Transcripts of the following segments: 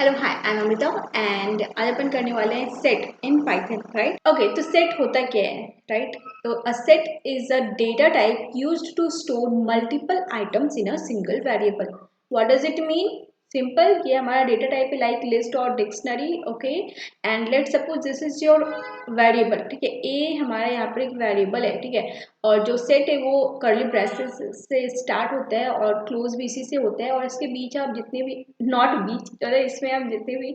Hello hi I am Amita and आज अपन करने वाले हैं set in Python right. Okay, तो सेट होता क्या है राइट। तो a set is a data type used to store multiple items in a single variable. What does it mean? Simple, ये हमारा डेटा टाइप है लाइक लिस्ट और dictionary. Okay, and let suppose this is your variable. ठीक है, ए हमारा यहाँ पर एक वेरिएबल है। ठीक है, और जो सेट है वो कर्ली ब्रेसेस से स्टार्ट होता है और क्लोज भी इसी से होता है, और इसके बीच आप जितने भी नॉट बीच इसमें आप जितने भी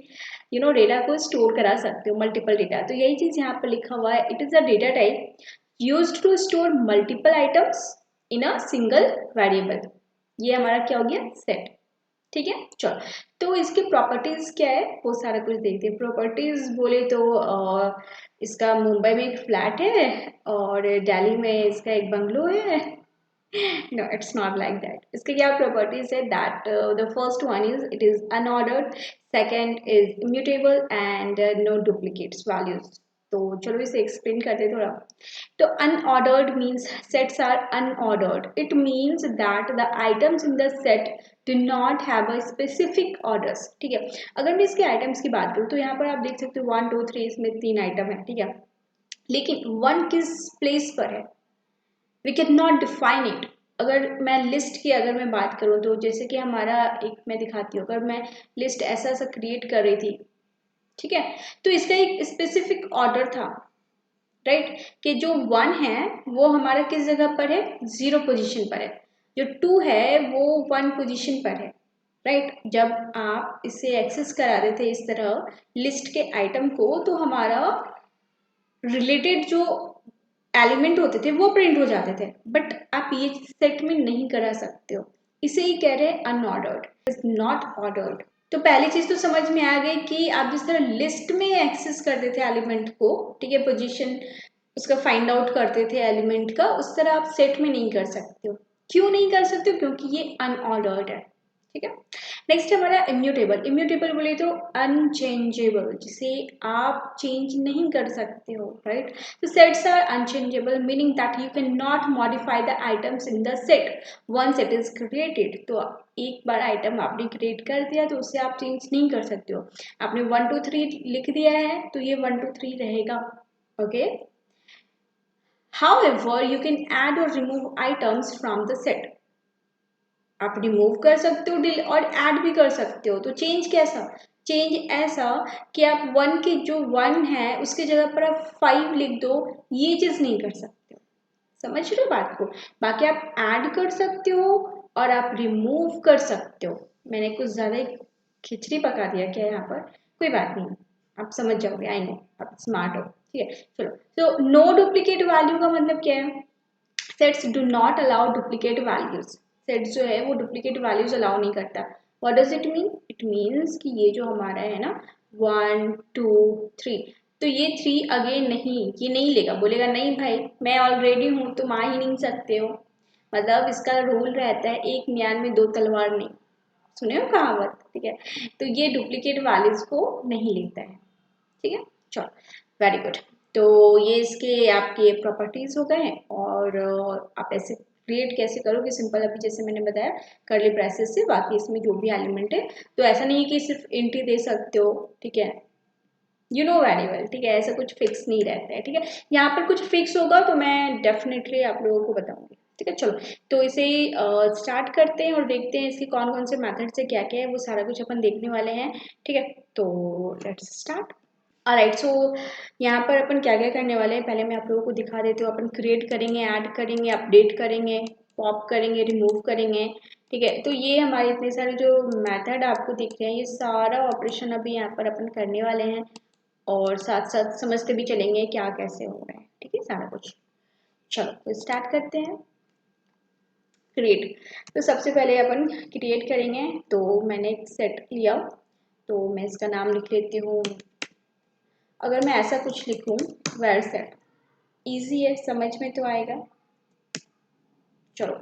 डेटा को स्टोर करा सकते हो, मल्टीपल डेटा। तो यही चीज यहाँ पर लिखा हुआ है, it is a data type used to store multiple items in a single variable. ये हमारा क्या हो गया? सेट। ठीक है, चलो। तो इसकी प्रॉपर्टीज क्या है वो सारा कुछ देखते हैं। प्रॉपर्टीज बोले तो इसका मुंबई में एक फ्लैट है और दिल्ली में इसका एक बंगलो है। No, it's not like that. इसके क्या properties है? That the first one is it is unordered, second is immutable and no duplicates values. तो चलो इसे explain करते हैं थोड़ा। तो unordered means sets are unordered. It means that the items in the set do not have a specific orders. ठीक है, अगर मैं इसके items की बात करूँ तो यहाँ पर आप देख सकते हो 1 2 3 इसमें 3 आइटम है। ठीक है, लेकिन वन किस प्लेस पर है? We can not define it. अगर मैं लिस्ट की अगर मैं बात करूँ तो जैसे कि हमारा एक मैं दिखाती हूँ, अगर मैं लिस्ट ऐसा ऐसा क्रिएट कर रही थी, ठीक है, तो इसका एक स्पेसिफिक ऑर्डर था राइट, कि जो 1 है वो हमारा किस जगह पर है? 0 पोजीशन पर है। जो 2 है वो 1 पोजीशन पर है राइट। जब आप इसे एक्सेस करा रहे थे इस तरह लिस्ट के आइटम को, तो हमारा रिलेटेड जो एलिमेंट होते थे वो प्रिंट हो जाते थे, बट आप ये सेट में नहीं करा सकते हो। इसे ही कह रहे हैं अनऑर्डर्ड, इज नॉट ऑर्डर्ड। तो पहली चीज तो समझ में आ गई कि आप जिस तरह लिस्ट में एक्सेस करते थे एलिमेंट को, ठीक है, पोजीशन उसका फाइंड आउट करते थे एलिमेंट का, उस तरह आप सेट में नहीं कर सकते हो। क्यों नहीं कर सकते हो? क्योंकि ये अनऑर्डर्ड है। ठीक है, नेक्स्ट हमारा इम्यूटेबल। इम्यूटेबल बोले तो अनचेंजेबल, जिसे आप चेंज नहीं कर सकते हो राइट। तो sets are unchangeable meaning that you can not modify the items in the set once it is created. तो एक बार आइटम आपने क्रिएट कर दिया तो उसे आप चेंज नहीं कर सकते हो। आपने 1 2 3 लिख दिया है तो ये 1 2 3 रहेगा। Okay, however you can add or remove items from the set। आप रिमूव कर सकते हो और ऐड भी कर सकते हो। तो चेंज कैसा? चेंज ऐसा कि आप 1 के जो 1 है उसके जगह पर आप 5 लिख दो, ये चीज नहीं कर सकते हो। समझ रहे हो बात को? बाकी आप ऐड कर सकते हो और आप रिमूव कर सकते हो। मैंने कुछ ज्यादा खिचड़ी पका दिया क्या यहाँ पर? कोई बात नहीं, आप समझ जाओगे, आई नो आप स्मार्ट हो। ठीक है, चलो। तो नो डुप्लीकेट वैल्यू का मतलब क्या है? Sets do not allow duplicate values. Set जो है वो डुप्लीकेट वैल्यूज अलाउ नहीं करता। What does it mean? It means कि ये जो हमारा है ना 1 2 3, तो ये 3 अगेन नहीं, ये नहीं लेगा, बोलेगा नहीं भाई मैं ऑलरेडी हूँ, तुम आ ही नहीं सकते हो। मतलब इसका रूल रहता है एक म्यान में 2 तलवार नहीं। सुने हो कहावत? ठीक है, तो ये डुप्लीकेट वैल्यूज को नहीं लेता है। ठीक है, चलो, वेरी गुड। तो ये इसके आपके प्रॉपर्टीज हो गए। और आप ऐसे क्रिएट कैसे करोगे? सिंपल, अभी जैसे मैंने बताया कर्ली ब्रेसेस से, बाकी इसमें जो भी एलिमेंट है, तो ऐसा नहीं है कि सिर्फ इंट ही दे सकते हो। ठीक है, यू नो वेरी वेल। ठीक है, ऐसा कुछ फिक्स नहीं रहता है। ठीक है, यहाँ पर कुछ फिक्स होगा तो मैं डेफिनेटली आप लोगों को बताऊंगी। ठीक है, चलो। तो इसे स्टार्ट करते हैं और देखते हैं इसके कौन कौन से मेथड से क्या क्या है, वो सारा कुछ अपन देखने वाले हैं। ठीक है, तो लेट्स स्टार्ट। ऑलराइट, सो यहाँ पर अपन क्या क्या करने वाले हैं पहले मैं आप लोगों को दिखा देती हूँ। अपन क्रिएट करेंगे, ऐड करेंगे, अपडेट करेंगे, पॉप करेंगे, रिमूव करेंगे। ठीक है, तो ये हमारे इतने सारे जो मेथड आपको दिख रहे हैं, ये सारा ऑपरेशन अभी यहाँ पर अपन करने वाले हैं और साथ साथ समझते भी चलेंगे क्या कैसे हो रहा है। ठीक है, सारा कुछ। चलो तो स्टार्ट करते हैं। क्रिएट, तो सबसे पहले अपन क्रिएट करेंगे। तो मैंने एक सेट लिया, तो मैं इसका नाम लिख लेती हूँ। अगर मैं ऐसा कुछ लिखूं वेर सेट, ईजी है, समझ में तो आएगा। चलो,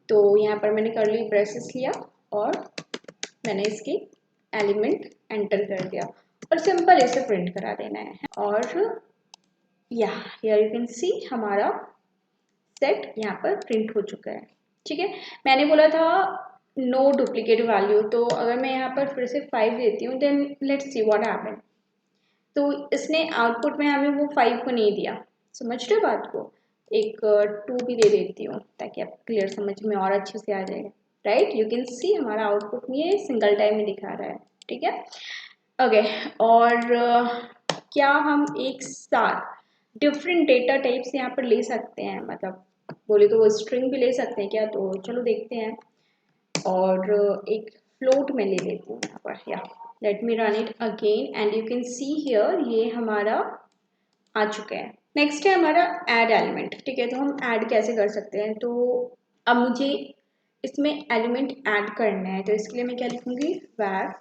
तो यहाँ पर मैंने कर्ली ब्रेसेस लिया और मैंने इसकी एलिमेंट एंटर कर दिया और सिंपल इसे प्रिंट करा देना है। और हियर यू कैन सी हमारा सेट यहाँ पर प्रिंट हो चुका है। ठीक है, मैंने बोला था नो डुप्लीकेट वैल्यू। तो अगर मैं यहाँ पर फिर से 5 देती हूँ then let's see what happen. तो इसने आउटपुट में हमें वो 5 को नहीं दिया, समझ रहे हो बात को। एक 2 भी दे देती हूँ ताकि आप क्लियर समझ में और अच्छे से आ जाएगा। राइट, यू कैन सी हमारा आउटपुट में ये सिंगल टाइम में दिखा रहा है। ठीक है, ओके। और क्या हम एक साथ डिफरेंट डेटा टाइप्स यहाँ पर ले सकते हैं, मतलब बोले तो वो स्ट्रिंग भी ले सकते हैं क्या, तो चलो देखते हैं। और एक फ्लोट में ले लेती हूँ यहाँ पर, या let me run it again and you can see here ये हमारा आ चुका है। नेक्स्ट है हमारा ऐड एलिमेंट। ठीक है, तो हम ऐड कैसे कर सकते हैं, तो अब मुझे इसमें एलिमेंट ऐड करना है, तो इसके लिए मैं क्या लिखूंगी, var।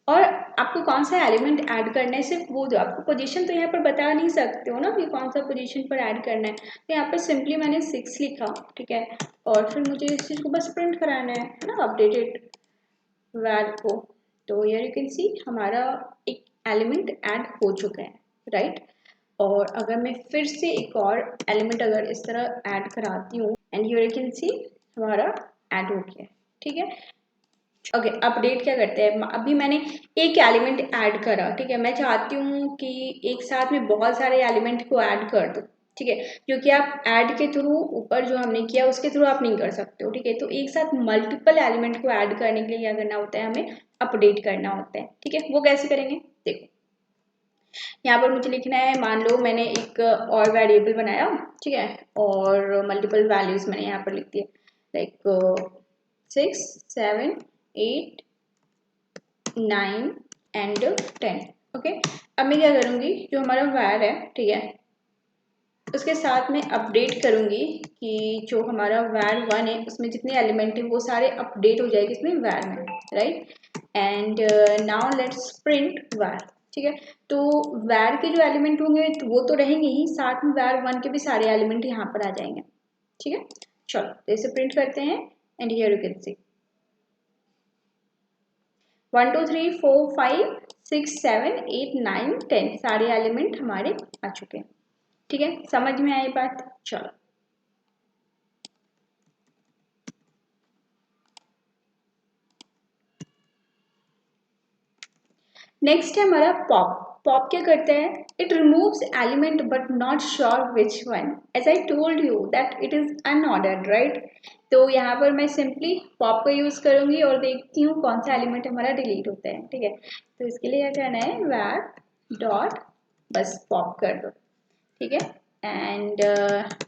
और आपको कौन सा एलिमेंट ऐड करना है सिर्फ वो दो, आपको पोजीशन तो यहाँ पर बता नहीं सकते हो ना कि कौन सा पोजीशन पर ऐड करना है। तो यहाँ पर सिंपली मैंने 6 लिखा, ठीक है, और फिर मुझे इस चीज़ को बस प्रिंट कराना है ना, अपडेटेड var को। तो हियर यू कैन सी हमारा एक एलिमेंट ऐड हो चुका है, राइट। और अगर मैं फिर से एक और एलिमेंट अगर इस तरह ऐड कराती हूँ and here you can see हमारा ऐड हो गया है। ठीक है, ओके, अपडेट क्या करते हैं, अभी मैंने एक एलिमेंट ऐड करा, ठीक है, मैं चाहती हूँ कि एक साथ में बहुत सारे एलिमेंट को ऐड कर दूँ। ठीक है, क्योंकि आप ऐड के थ्रू ऊपर जो हमने किया उसके थ्रू आप नहीं कर सकते हो। ठीक है, तो एक साथ मल्टीपल एलिमेंट को ऐड करने के लिए क्या करना होता है, हमें अपडेट करना होता है। ठीक है, वो कैसे करेंगे देखो, यहाँ पर मुझे लिखना है, मान लो मैंने एक और वेरिएबल बनाया, ठीक है, और मल्टीपल वैल्यूज मैंने यहाँ पर लिख दिए, लाइक 6 7 8 9 एंड 10। ओके, अब मैं क्या करूँगी, जो हमारा var है, ठीक है, उसके साथ में अपडेट करूँगी कि जो हमारा var1 है उसमें जितने एलिमेंट है वो सारे अपडेट हो जाएंगे इसमें var में, right. And now let's print var। ठीक है, तो var के जो एलिमेंट होंगे तो वो तो रहेंगे ही, साथ में var1 के भी सारे एलिमेंट यहाँ पर आ जाएंगे। ठीक है, चलो तो इसे प्रिंट करते हैं and here you can see 1 2 3 4 5 6 7 8 9 10 सारे एलिमेंट हमारे आ चुके हैं। ठीक है, समझ में आई बात, चलो। नेक्स्ट है हमारा पॉप। पॉप क्या करता है, it removes element but not sure which one, as I told you that it is unordered, right. तो यहाँ पर मैं सिंपली पॉप का यूज करूंगी और देखती हूँ कौन सा एलिमेंट हमारा डिलीट होता है। ठीक है, तो इसके लिए क्या करना है, var डॉट बस पॉप कर दो। ठीक है, एंड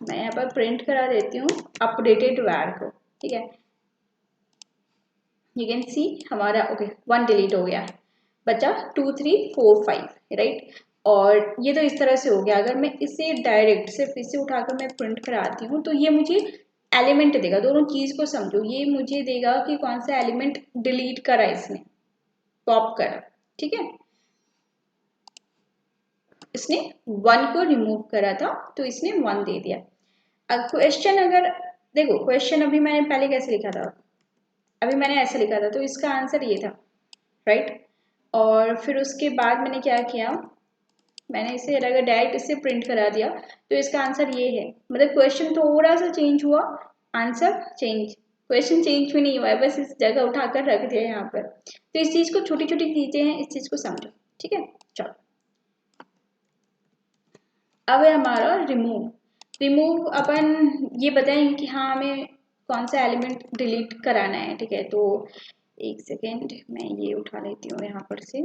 मैं यहाँ पर प्रिंट करा देती हूँ अपडेटेड var को। ठीक है, यू कैन सी हमारा ओके 1 डिलीट हो गया, बचा 2 3 4 5, राइट। और ये तो इस तरह से हो गया। अगर मैं इसे डायरेक्ट सिर्फ इसे उठाकर मैं प्रिंट कराती हूँ तो ये मुझे एलिमेंट देगा, दोनों चीज को समझो, ये मुझे देगा कि कौन सा एलिमेंट डिलीट करा इसने, पॉप करा। ठीक है, इसने 1 को रिमूव करा था तो इसने 1 दे दिया। अब क्वेश्चन अगर देखो, क्वेश्चन अभी मैंने पहले कैसे लिखा था, अभी मैंने ऐसे लिखा था, तो इसका आंसर ये था, राइट। और फिर उसके बाद मैंने क्या किया, मैंने इसे अगर डायरेक्ट इससे प्रिंट करा दिया तो इसका आंसर ये है। मतलब क्वेश्चन थोड़ा सा चेंज हुआ, आंसर चेंज, क्वेश्चन चेंज भी नहीं हुआ है, बस इस जगह उठाकर रख दिया यहाँ पर। तो इस चीज को, छोटी छोटी चीजें हैं, इस चीज को समझो। ठीक है, चलो अब है हमारा रिमूव। रिमूव अपन ये बताएंगे कि हाँ हमें कौन सा एलिमेंट डिलीट कराना है। ठीक है, तो एक सेकेंड मैं ये उठा लेती हूँ यहाँ पर से।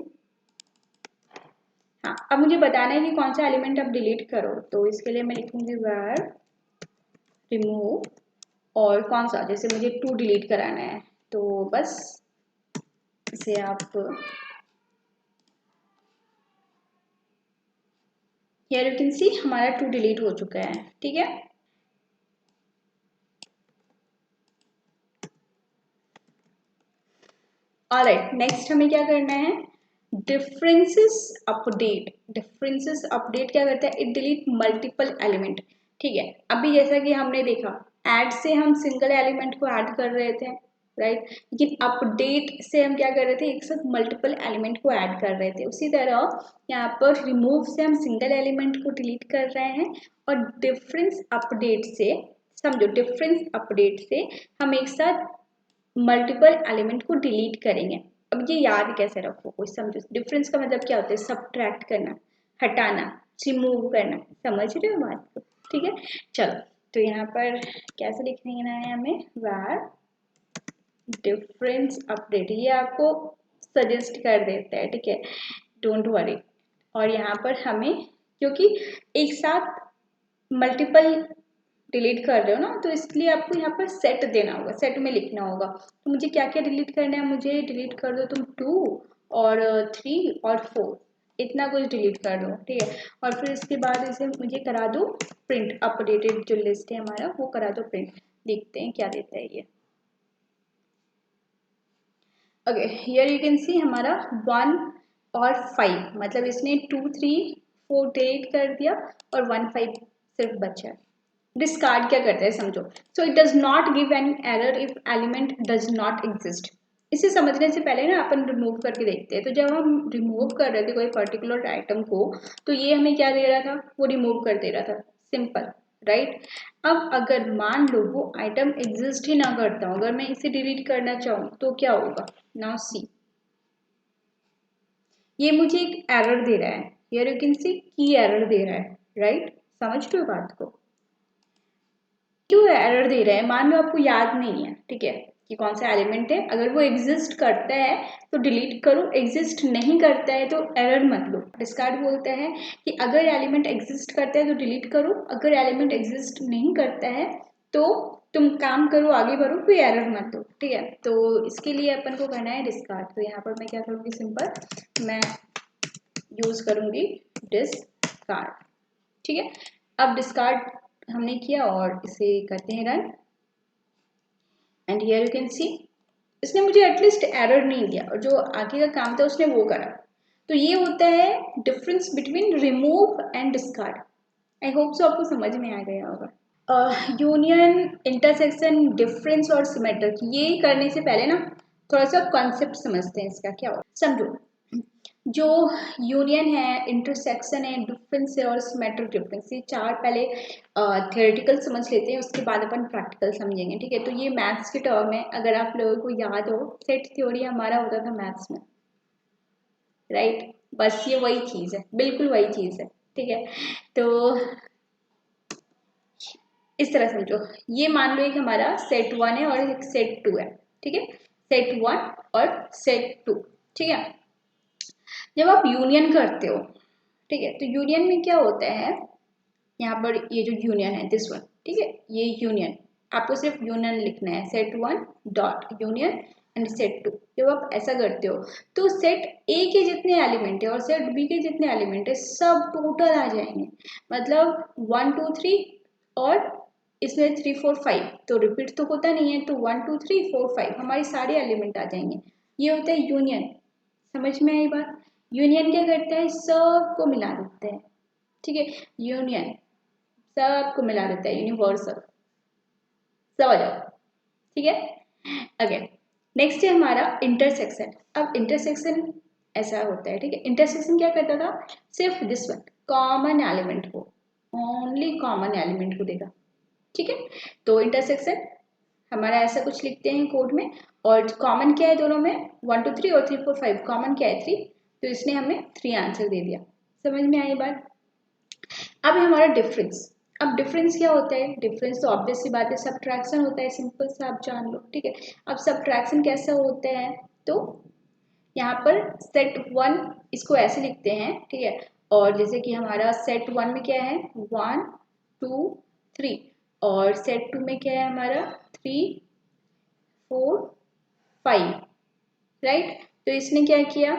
हाँ, अब मुझे बताना है कि कौन सा एलिमेंट आप डिलीट करो, तो इसके लिए मैं लिखूंगी var रिमूव, और कौन सा, जैसे मुझे 2 डिलीट कराना है तो बस इसे आप हियर यू कैन सी हमारा 2 डिलीट हो चुका है। ठीक है, ऑलराइट, नेक्स्ट हमें क्या करना है, डिफरेंसेस अपडेट। डिफरेंसेस अपडेट क्या करता है, इट डिलीट मल्टीपल एलिमेंट। ठीक है, अभी जैसा कि हमने देखा, ऐड से हम सिंगल एलिमेंट को ऐड कर रहे थे, राइट, लेकिन अपडेट से हम क्या कर रहे थे, एक साथ मल्टीपल एलिमेंट को ऐड कर रहे थे। उसी तरह यहाँ पर रिमूव से हम सिंगल एलिमेंट को डिलीट कर रहे हैं, और डिफरेंस अपडेट से, समझो डिफरेंस अपडेट से हम एक साथ मल्टीपल एलिमेंट को डिलीट करेंगे। अब ये याद कैसे रखो, कुछ समझो। डिफरेंस का मतलब क्या होता है? सब्ट्रैक्ट करना, हटाना, रिमूव करना। समझ रहे हो बात को? ठीक है, चलो। तो यहाँ पर कैसे लिखना है हमें? var डिफरेंस अपडेट, ये आपको सजेस्ट कर देता है, ठीक है, डोंट वरी। और यहाँ पर हमें, क्योंकि एक साथ मल्टीपल डिलीट कर रहे हो ना, तो इसलिए आपको यहाँ पर सेट देना होगा, सेट में लिखना होगा। तो मुझे क्या क्या डिलीट करना है? मुझे डिलीट कर दो तुम 2 और 3 और 4, इतना कुछ डिलीट कर दो, ठीक है। और फिर इसके बाद इसे मुझे करा दो प्रिंट, अपडेटेड जो लिस्ट है हमारा वो करा दो प्रिंट। देखते हैं क्या देता है ये। Okay, here you can see हमारा 1 और 5, मतलब इसने 2 3 4 डिलीट कर दिया और 1 5 सिर्फ बचा है। डिस्कार्ड क्या करता है समझो। So it does not give any error if element does not exist. इसे समझने से पहले ना अपन रिमूव करके देखते हैं। तो जब हम रिमूव कर रहे थे कोई पर्टिकुलर आइटम को, तो ये हमें क्या दे रहा था? वो रिमूव कर दे रहा था, सिंपल, राइट। अब अगर मान लो वो आइटम एग्जिस्ट ही ना करता हूँ, अगर मैं इसे डिलीट करना चाहूँ तो क्या होगा? नाउ सी, ये मुझे एक एरर दे रहा है, हियर यू कैन सी की एरर दे रहा है, राइट। समझ रहे हो बात को? क्यों एरर दे रहा है? मान लो आपको याद नहीं है, ठीक है, कि कौन सा एलिमेंट है। अगर वो एग्जिस्ट करता है तो डिलीट करो, एग्जिस्ट नहीं करता है तो एरर मत लो। डिस्कार्ड बोलता है कि अगर एलिमेंट एग्जिस्ट करता है तो डिलीट करो, अगर एलिमेंट एग्जिस्ट नहीं करता है तो तुम काम करो, आगे बढ़ो, कोई एरर मत दो, ठीक है। तो इसके लिए अपन को करना है डिस्कार्ड। तो यहाँ पर मैं क्या करूँगी? सिंपल मैं यूज करूँगी डिस्कार्ड, ठीक है। अब डिस्कार्ड हमने किया और इसे करते हैं run, and here you can see इसने मुझे एटलीस्ट एरर नहीं दिया, और जो आगे का काम था उसने वो करा। तो ये होता है difference between remove and discard. I hope so आपको समझ में आ गया होगा। यूनियन, इंटरसेक्शन, डिफरेंस और सिमेट्रिक, ये करने से पहले ना थोड़ा सा कॉन्सेप्ट समझते हैं इसका क्या हो। समझो, जो यूनियन है, इंटरसेक्शन है, डिफरेंस है और सिमेट्रिक डिफरेंस, ये चार पहले थियोरेटिकल समझ लेते हैं, उसके बाद अपन प्रैक्टिकल समझेंगे, ठीक है। तो ये मैथ्स के टर्म है, अगर आप लोगों को याद हो, सेट थ्योरी हमारा होता था मैथ्स में, राइट। बस ये वही चीज़ है, बिल्कुल वही चीज़ है, ठीक है। तो इस तरह समझो, ये मान लो एक हमारा सेट 1 है और एक सेट 2 है, ठीक है। सेट 1 और सेट 2, ठीक है। जब आप यूनियन करते हो, ठीक है, तो यूनियन में क्या होता है? यहाँ पर ये जो यूनियन है दिस वन, ठीक है, ये यूनियन, आपको सिर्फ यूनियन लिखना है, set 1 dot union and set 2। जब आप ऐसा करते हो तो सेट ए के जितने एलिमेंट है और सेट बी के जितने एलिमेंट है सब टोटल आ जाएंगे, मतलब 1 2 3, और इसमें 3 4 5 तो रिपीट तो होता नहीं है, तो 1 2 3 4 5 हमारे सारे एलिमेंट आ जाएंगे। ये होता है यूनियन। समझ में आई बात? यूनियन क्या करता है? सबको मिला देता है, ठीक है। यूनियन सबको मिला देता है, यूनिवर्सल। समझ आओ, ठीक है। अगेन नेक्स्ट है हमारा इंटरसेक्शन। अब इंटरसेक्शन ऐसा होता है, ठीक है। इंटरसेक्शन क्या करता था? सिर्फ दिस वन कॉमन एलिमेंट को, ओनली कॉमन एलिमेंट को देगा, ठीक है। तो इंटरसेक्शन हमारा ऐसा कुछ लिखते हैं कोड में, और कॉमन क्या है दोनों में? 1 2 3 और 3 4 5, कॉमन क्या है? 3, तो इसने हमें 3 आंसर दे दिया। समझ में आई बात? अब है हमारा डिफरेंस। अब डिफरेंस क्या होता है? डिफरेंस तो ऑब्वियस सी बात है, सब्ट्रैक्शन होता है, सिंपल सा आप जान लो, ठीक है। अब सब्ट्रैक्शन कैसा होता है? तो यहाँ पर सेट 1 इसको ऐसे लिखते हैं, ठीक है। और जैसे कि हमारा सेट 1 में क्या है? 1 2 3, और सेट 2 में क्या है हमारा? 3 4 5, राइट। तो इसने क्या किया?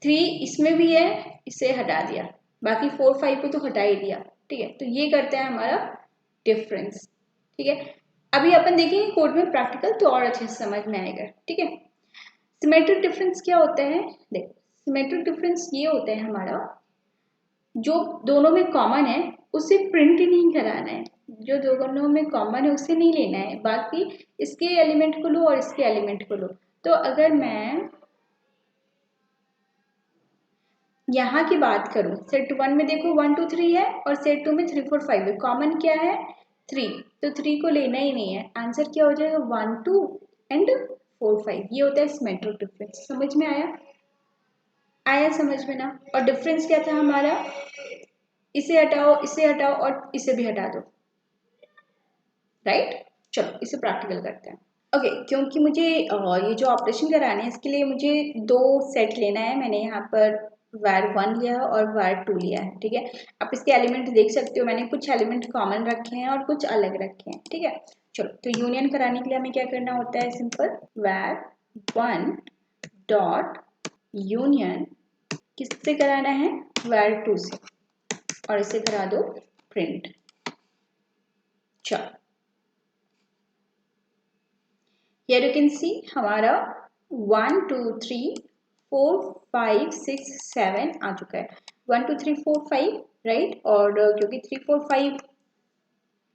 3 इसमें भी है, इसे हटा दिया, बाकी 4 5 को तो हटा ही दिया, ठीक है। तो ये करता है हमारा डिफरेंस, ठीक है। अभी अपन देखेंगे कोड में प्रैक्टिकल तो और अच्छे से समझ में आएगा, ठीक है। सिमेट्रिक डिफरेंस क्या होता है? देखो, सिमेट्रिक डिफरेंस ये होता है हमारा, जो दोनों में कॉमन है उसे प्रिंट ही नहीं कराना है, जो दोनों में कॉमन है उसे नहीं लेना है, बाकी इसके एलिमेंट को लो और इसके एलिमेंट को लो। तो अगर मैं यहाँ की बात करूँ, सेट 1 में देखो 1 2 3 है और सेट 2 में 3 4 5 है, कॉमन क्या है? 3, तो 3 को लेना ही नहीं है, आंसर क्या हो जाएगा 1 2 एंड 4 5। ये होता है सिमेट्रिक डिफरेंस। समझ में आया? आया समझ में ना? और डिफरेंस क्या था हमारा, इसे हटाओ और इसे भी हटा दो, राइट। चलो इसे प्रैक्टिकल करते हैं। ओके क्योंकि मुझे ये जो ऑपरेशन कराने हैं इसके लिए मुझे 2 सेट लेना है। मैंने यहाँ पर var1 लिया है और var2 लिया है, ठीक है। आप इसके एलिमेंट देख सकते हो, मैंने कुछ एलिमेंट कॉमन रखे हैं और कुछ अलग रखे हैं, ठीक है। चलो तो यूनियन कराने के लिए हमें क्या करना होता है, सिंपल var1 डॉट यूनियन किससे कराना है, var2 से, और इसे करा दो प्रिंट। चलो here you can see हमारा 1 2 3 4 5 6 7 आ चुका है, 1 2 3 4 5 राइट। और क्योंकि 3 4 5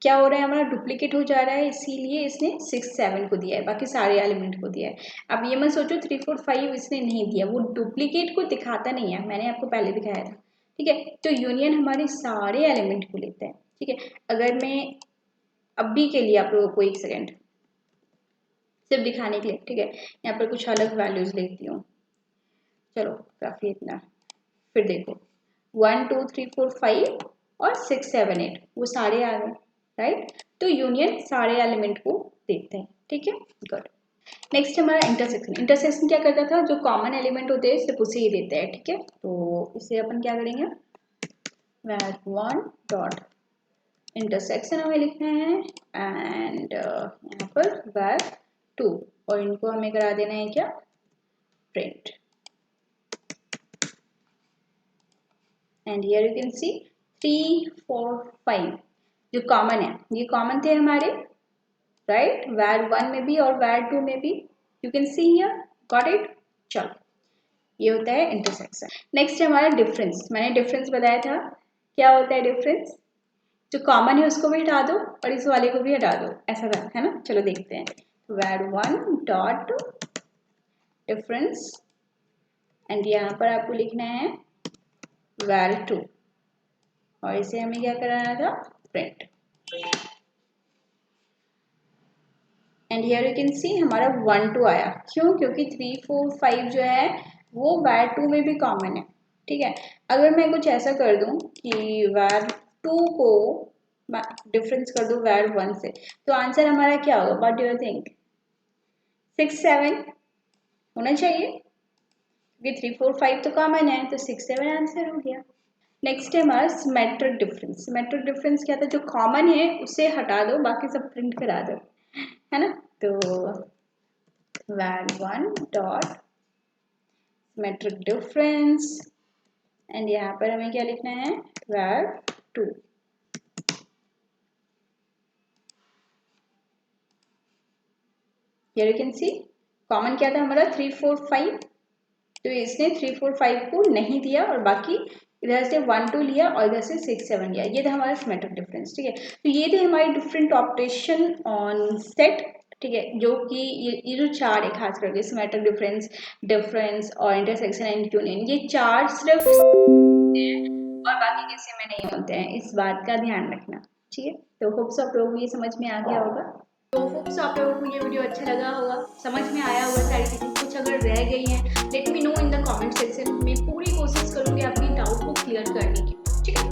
क्या हो रहा है, हमारा डुप्लीकेट हो जा रहा है, इसीलिए इसने 6 7 को दिया है, बाकी सारे एलिमेंट को दिया है। अब ये मत सोचो 3 4 5 इसने नहीं दिया, वो डुप्लीकेट को दिखाता नहीं है, मैंने आपको पहले दिखाया था, ठीक है। तो यूनियन हमारे सारे एलिमेंट को लेता है, ठीक है। अगर मैं अभी के लिए आप लोगों को एक सेकेंड सिर्फ दिखाने के लिए, ठीक है, यहाँ पर कुछ अलग वैल्यूज लेती हूँ। चलो काफी इतना, फिर देखो 1 2 3 4 5 और 6 7 8 वो सारे आ गए, राइट। तो यूनियन सारे एलिमेंट को देखते हैं, ठीक है, गुड। नेक्स्ट हमारा इंटरसेक्शन। इंटरसेक्शन क्या करता था, जो कॉमन एलिमेंट होते हैं सिर्फ उसे ही देते हैं, ठीक है। तो इसे अपन क्या करेंगे, var1 डॉट इंटरसेक्शन हमें लिखना है एंड यहाँ पर var2 और इनको हमें करा देना है क्या, print. And here you can see 3 4 5 जो कॉमन है, ये कॉमन थे हमारे, राइट, var1 में भी और var2 में भी, you can see here, got it. चलो ये होता है इंटरसेक्शन। नेक्स्ट है हमारा डिफरेंस। मैंने डिफरेंस बताया था, क्या होता है डिफरेंस, जो कॉमन है उसको भी हटा दो और इस वाले को भी हटा दो, ऐसा था, है ना। चलो देखते हैं, var1 डॉट डिफरेंस एंड यहाँ पर आपको लिखना है var2 और इसे हमें क्या कराना था, print. And here you can see हमारा 1 2 आया, क्यों, क्योंकि 3 4 5 जो है वो var2 में भी कॉमन है, ठीक है। अगर मैं कुछ ऐसा कर दूं कि var2 को डिफरेंस कर दूं var1 से, तो आंसर हमारा क्या होगा, व्हाट डू यू थिंक, 6 7 होना चाहिए, क्योंकि 3 4 5 तो कॉमन है, तो 6 7 आंसर हो गया। नेक्स्ट है हमारा सिमेट्रिक डिफरेंस। सिमेट्रिक डिफरेंस क्या था, जो कॉमन है उसे हटा दो, बाकी सब प्रिंट करा दो, है ना। तो var1 dot symmetric difference and यहाँ पर हमें क्या लिखना है, var2। Here you can see common क्या था हमारा 3 4 5, तो इसने 3 4 5 को नहीं दिया और बाकी इधर से 1 2 लिया और इधर से 6 7 लिया, ये था हमारा सिमेट्रिक डिफरेंस, ठीक है। तो ये थे हमारे डिफरेंट ऑपरेशन ऑन सेट, ठीक है, जो कि ये जो चार है खास करके सिमेट्रिक डिफरेंस, डिफरेंस और इंटरसेक्शन एंड यूनियन, ये चार सिर्फ और बाकी किसी में नहीं होते हैं, इस बात का ध्यान रखना, ठीक है। तो होप सो आप लोगों को ये समझ में आ गया होगा। तो होप सो आप लोगों को ये वीडियो अच्छा लगा होगा, समझ में आया होगा सारी चीज़ें। कुछ अगर रह गई हैं let me know in the comment section, मैं पूरी कोशिश करूँगी अपनी डाउट को क्लियर करने की, ठीक है।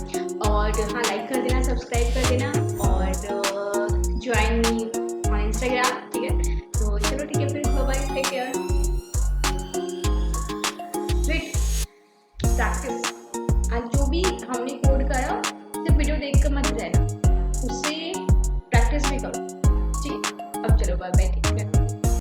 और हाँ लाइक कर देना, सब्सक्राइब कर देना और ज्वाइन मी ऑन इंस्टाग्राम, ठीक है। तो चलो ठीक है, फिर bye bye, take care. Wait, practice, आज जो भी हमने कोड करा सिर्फ वीडियो देख कर मत रहना, उससे प्रैक्टिस भी करो, ठीक है। अब चलो बाय बाय।